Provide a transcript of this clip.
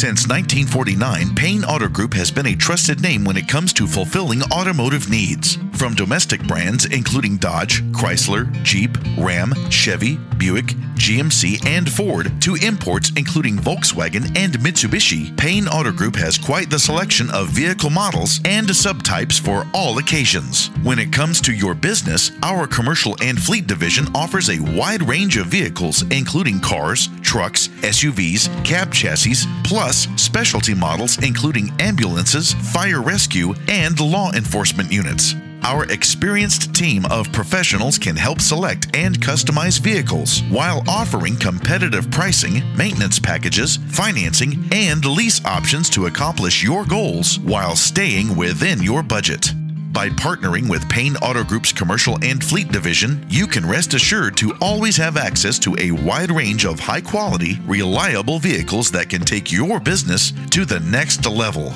Since 1949, Payne Auto Group has been a trusted name when it comes to fulfilling automotive needs. From domestic brands including Dodge, Chrysler, Jeep, Ram, Chevy, Buick, GMC, and Ford, to imports including Volkswagen and Mitsubishi, Payne Auto Group has quite the selection of vehicle models and subtypes for all occasions. When it comes to your business, our commercial and fleet division offers a wide range of vehicles including cars, trucks, SUVs, cab chassis, plus specialty models including ambulances, fire rescue, and law enforcement units. Our experienced team of professionals can help select and customize vehicles while offering competitive pricing, maintenance packages, financing, and lease options to accomplish your goals while staying within your budget. By partnering with Payne Auto Group's commercial and fleet division, you can rest assured to always have access to a wide range of high-quality, reliable vehicles that can take your business to the next level.